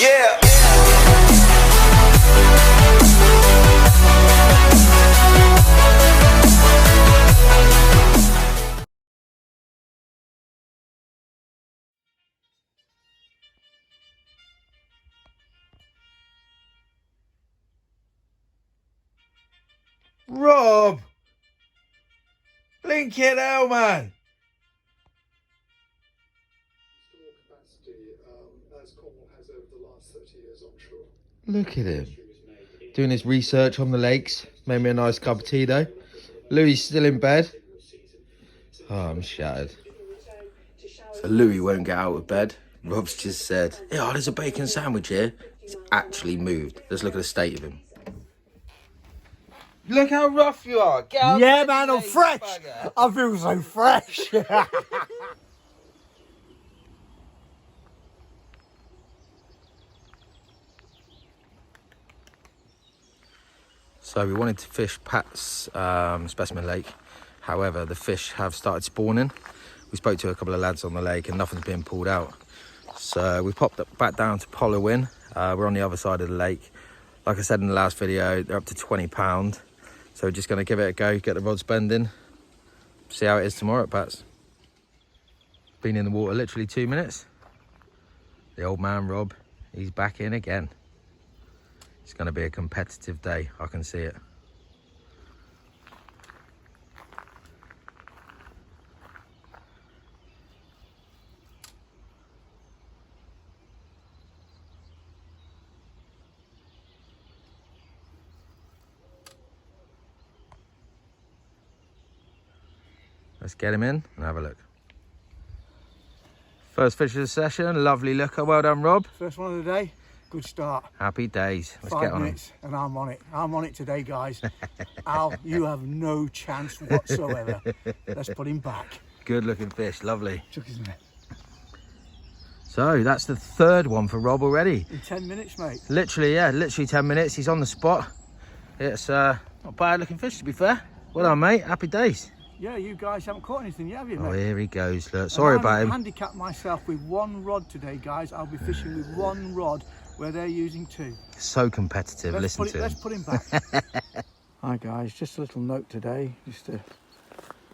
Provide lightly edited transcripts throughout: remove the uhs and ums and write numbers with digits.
Yeah. Rob! Blinking hell, man! Look at him. Doing his research on the lakes. Made me a nice cup of tea though. Louis still in bed. Oh, I'm shattered. So Louis won't get out of bed. Rob's just said, "Yeah, there's a bacon sandwich here." He's actually moved. Let's look at the state of him. Look how rough you are. Get out Yeah, of bed, man, you I'm lazy fresh. bugger. I feel so fresh. So we wanted to fish Pat's specimen lake. However, the fish have started spawning. We spoke to a couple of lads on the lake and nothing's been pulled out. So we popped back down to Pollawyn. We're on the other side of the lake. Like I said in the last video, they're up to £20. So we're just going to give it a go, get the rods bending, see how it is tomorrow at Pat's. Been in the water literally 2 minutes. The old man Rob, he's back in again. It's going to be a competitive day, I can see it. Let's get him in and have a look. First fish of the session, lovely looker. Well done, Rob. First one of the day, good start. Happy days. Let's 5 get on minutes and I'm on it. I'm on it today, guys. Al, you have no chance whatsoever. Let's put him back. Good looking fish, lovely. Took his net. So that's the third one for Rob already. In 10 minutes, mate. Literally, yeah, literally 10 minutes. He's on the spot. It's not bad looking fish, to be fair. Well done, mate. Happy days. Yeah, you guys haven't caught anything yet, have you, mate? Oh, here he goes. Look, sorry about him. I've handicapped myself with 1 rod today, guys. I'll be fishing with 1 rod where they're using 2. So competitive. Let's Listen to him. Let's put him back. Hi, guys. Just a little note today,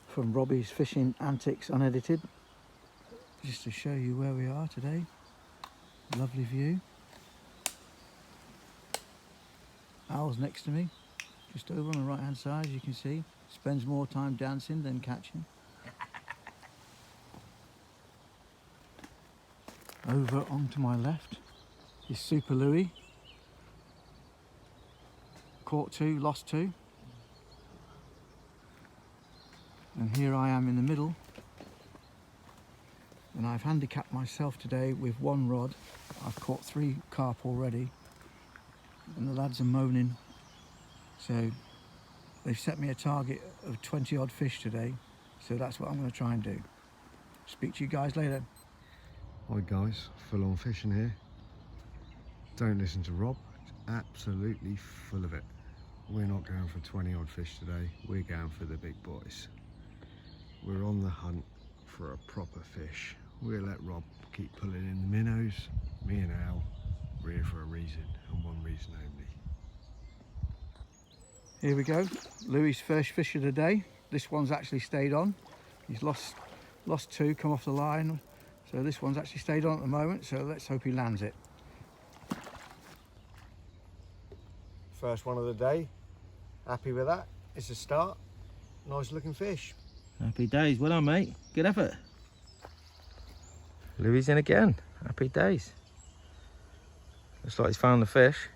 from Robbie's Fishing Antics Unedited. Just to show you where we are today. Lovely view. Al's next to me, just over on the right hand side, as you can see. Spends more time dancing than catching. Over onto my left is Super Louis. Caught 2, lost 2. And here I am in the middle. And I've handicapped myself today with 1 rod. I've caught 3 carp already. And the lads are moaning. So they've set me a target of 20 odd fish today. So that's what I'm going to try and do. Speak to you guys later. Hi guys, full on fishing here. Don't listen to Rob, it's absolutely full of it. We're not going for 20 odd fish today, we're going for the big boys. We're on the hunt for a proper fish. We'll let Rob keep pulling in the minnows. Me and Al, we're here for a reason and one reason only. Here we go, Louis' first fish of the day. This one's actually stayed on. He's lost 2, come off the line. So this one's actually stayed on at the moment, so let's hope he lands it. First one of the day. Happy with that. It's a start. Nice looking fish. Happy days. Well done, mate. Good effort. Louis in again. Happy days. Looks like he's found the fish.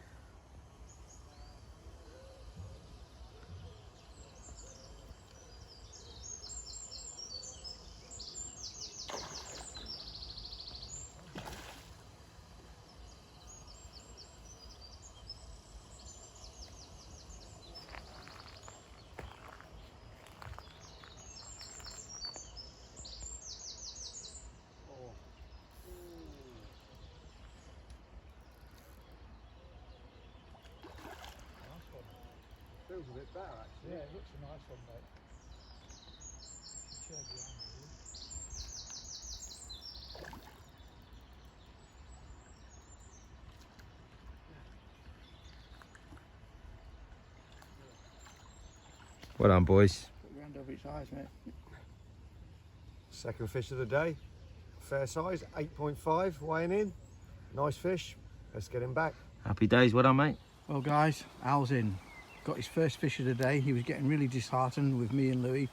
Feels a bit better actually. Yeah, it looks a nice one, mate. Well done, boys. Put your hand over its eyes, mate. Second fish of the day. Fair size, 8.5 weighing in. Nice fish. Let's get him back. Happy days. Well done, mate. Well guys, Al's in. Got his first fish of the day. He was getting really disheartened with me and Louis,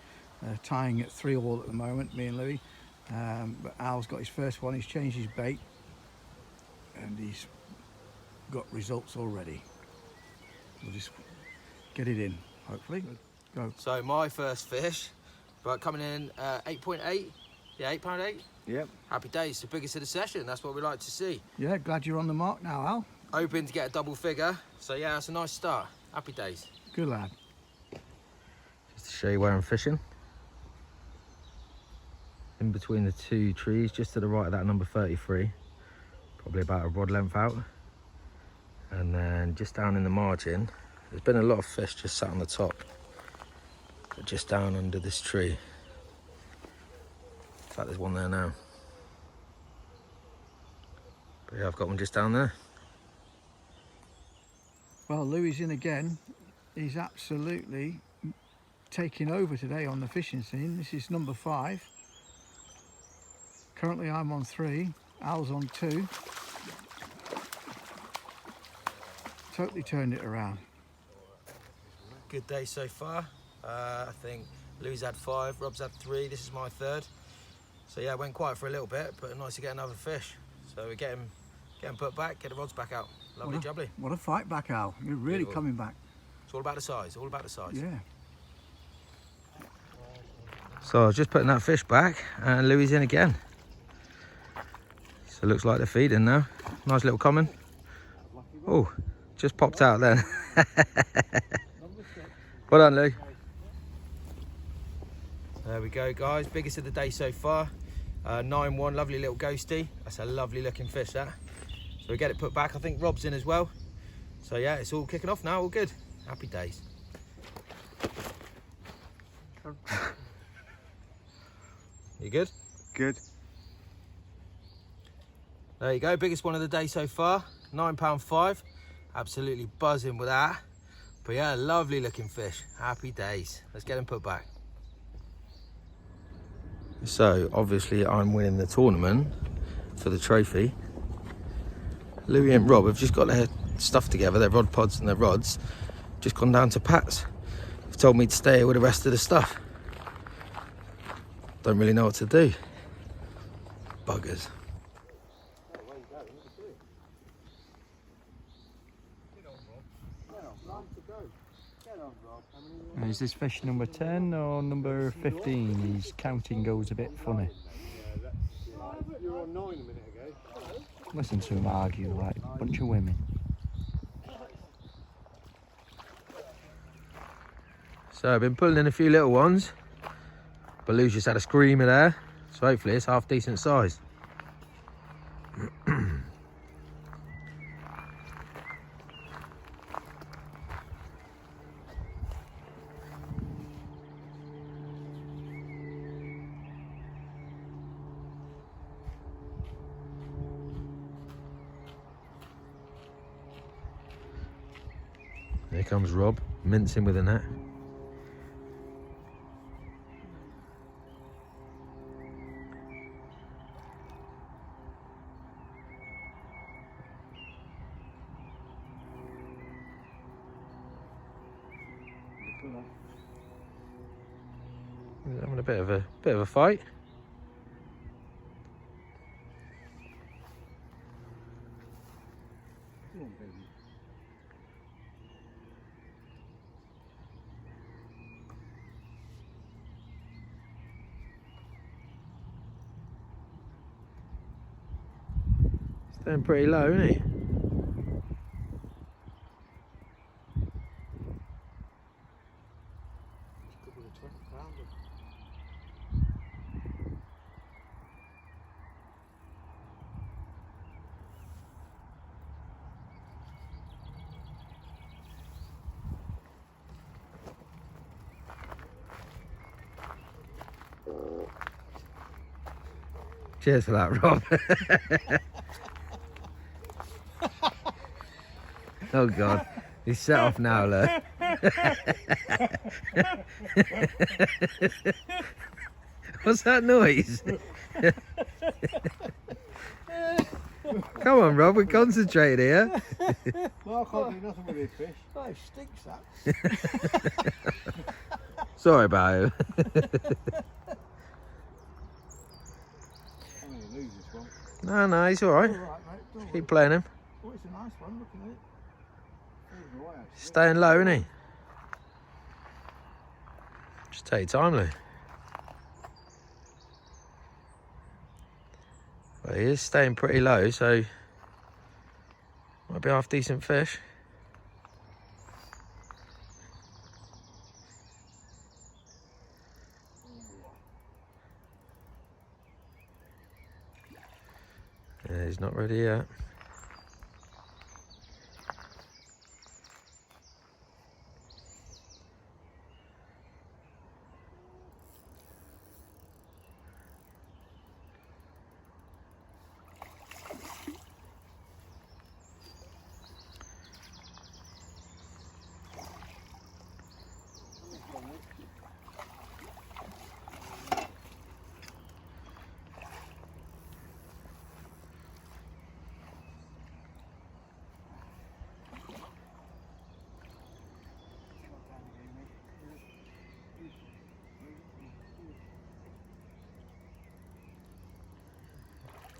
tying at 3-all at the moment, me and Louis. But Al's got his first one. He's changed his bait and he's got results already. We'll just get it in, hopefully. Go. So my first fish, but coming in 8.8. Yeah, £8.8. Yep. Happy days. The biggest of the session. That's what we like to see. Yeah, glad you're on the mark now, Al. Hoping to get a double figure. So yeah, that's a nice start. Happy days. Good lad. Just to show you where I'm fishing. In between the two trees, just to the right of that number 33. Probably about a rod length out. And then just down in the margin, there's been a lot of fish just sat on the top. But just down under this tree. In fact, there's one there now. But yeah, I've got one just down there. Well, Louis in again. He's absolutely taking over today on the fishing scene. This is number 5. Currently I'm on 3. Al's on 2. Totally turned it around. Good day so far. I think Lou's had 5, Rob's had 3. This is my 3rd. So yeah, went quiet for a little bit, but nice to get another fish. So we get him put back, get the rods back out. Lovely jubbly. What a fight back, Al. You're really Beautiful. coming back. It's all about the size, all about the size. Yeah. So I was just putting that fish back and Louis in again. So it looks like they're feeding now. Nice little common. Oh, just popped out then. Well done, Lou. There we go, guys. Biggest of the day so far. 9-1, lovely little ghosty. That's a lovely looking fish, that. So we get it put back. I think Rob's in as well. So yeah, it's all kicking off now, all good. Happy days. You good? Good. There you go, biggest one of the day so far. £9.5. Absolutely buzzing with that. But yeah, lovely looking fish. Happy days. Let's get them put back. So obviously I'm winning the tournament for the trophy. Louis and Rob have just got their stuff together, their rod pods and their rods, just gone down to Pat's. They've told me to stay here with the rest of the stuff. Don't really know what to do. Buggers. Is this fish number 10 or number 15? His counting goes a bit funny. You were on 9 a minute ago. Listen to him argue like a bunch of women. So I've been pulling in a few little ones, but Lou's just had a screamer there, so hopefully it's half decent size. Here comes Rob, mincing with a net. He's having a bit of a fight. Staying pretty low, isn't he? Cheers for that, Rob. Oh God, he's set off now, look. What's that noise? Come on, Rob, we're concentrated here. Well, I can't do nothing with this fish. Oh, it stinks that. Sorry about it. I'm going to lose this one. No, he's all right. All right, mate. Don't worry. Keep playing him. Oh, it's a nice one, looking at it. Staying low, isn't he? Just take your time, Lou. Well, he is staying pretty low, so might be half decent fish. Yeah, he's not ready yet.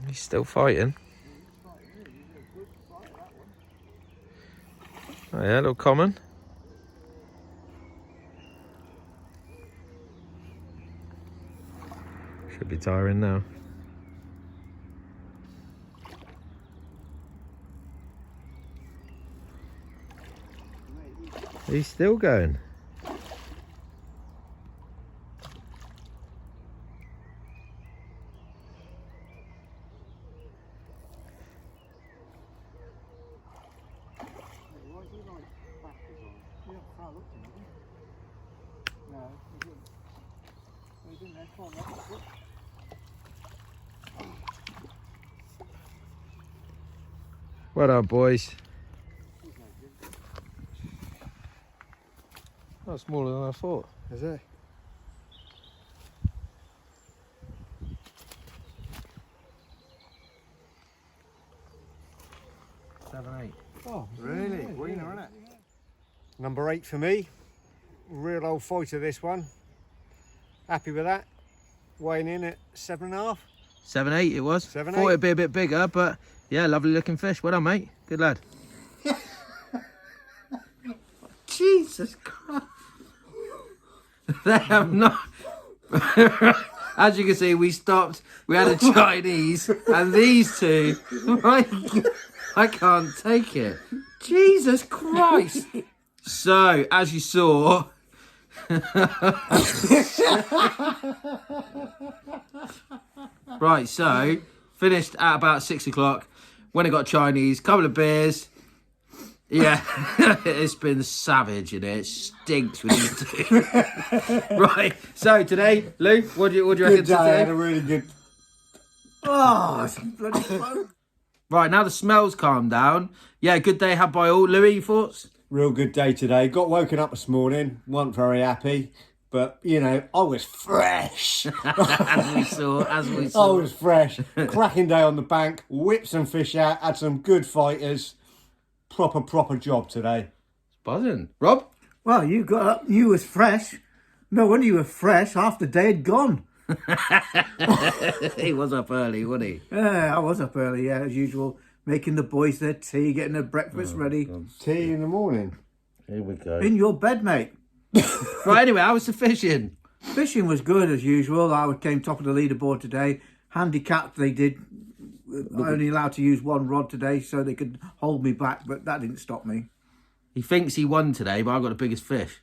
He's still fighting. Oh yeah, a little common. Should be tiring now. He's still going. Well done, boys. That's smaller than I thought. Is it? Seven, 8. Oh, Really? Winner, isn't it? Number 8 for me. Real old fighter, this one. Happy with that. Weighing in at 7.5. 7, 8 it was. 7, Thought 8. it'd be a bit bigger, but yeah, lovely looking fish. Well done, mate. Good lad. Jesus Christ. They have not. As you can see, we stopped. We had a Chinese, and these two. I can't take it. Jesus Christ. So, as you saw. Right, so finished at about 6 o'clock. When I got Chinese, couple of beers. Yeah, it's been savage in here. It stinks with these two. Right, so today, Lou, what do you reckon Good day, I today? had a really good... oh, it's bloody fun. Right, now the smell's calmed down. Yeah, good day had by all. Louis, your thoughts? Real good day today. Got woken up this morning. Wasn't very happy. But, you know, I was fresh. As we saw. I was fresh. Cracking day on the bank. Whipped some fish out. Had some good fighters. Proper job today. Buzzing. Rob? Well, you got up, you was fresh. No wonder you were fresh. Half the day had gone. He was up early, wasn't he? Yeah, I was up early, yeah, as usual. Making the boys their tea, getting their breakfast ready. Tea in the morning. Here we go. In your bed, mate. Right, anyway, how was the fishing? Fishing was good as usual. I came top of the leaderboard today. Handicapped they did. I only allowed to use one rod today so they could hold me back, but that didn't stop me. He thinks he won today, but I got the biggest fish.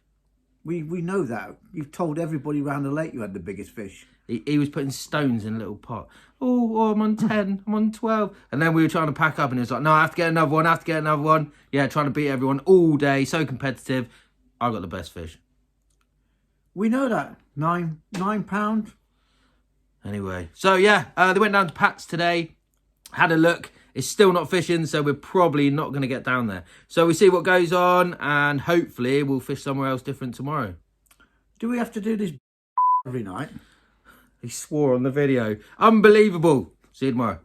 We know that. You've told everybody round the lake you had the biggest fish. He was putting stones in a little pot. Oh, I'm on 10, I'm on 12. And then we were trying to pack up and he was like, no, I have to get another one, Yeah, trying to beat everyone all day, so competitive. I got the best fish. We know that. £9. Anyway, so yeah, they went down to Pat's today, had a look. It's still not fishing, so we're probably not going to get down there. So we see what goes on, and hopefully we'll fish somewhere else different tomorrow. Do we have to do this every night? He swore on the video. Unbelievable. See you tomorrow.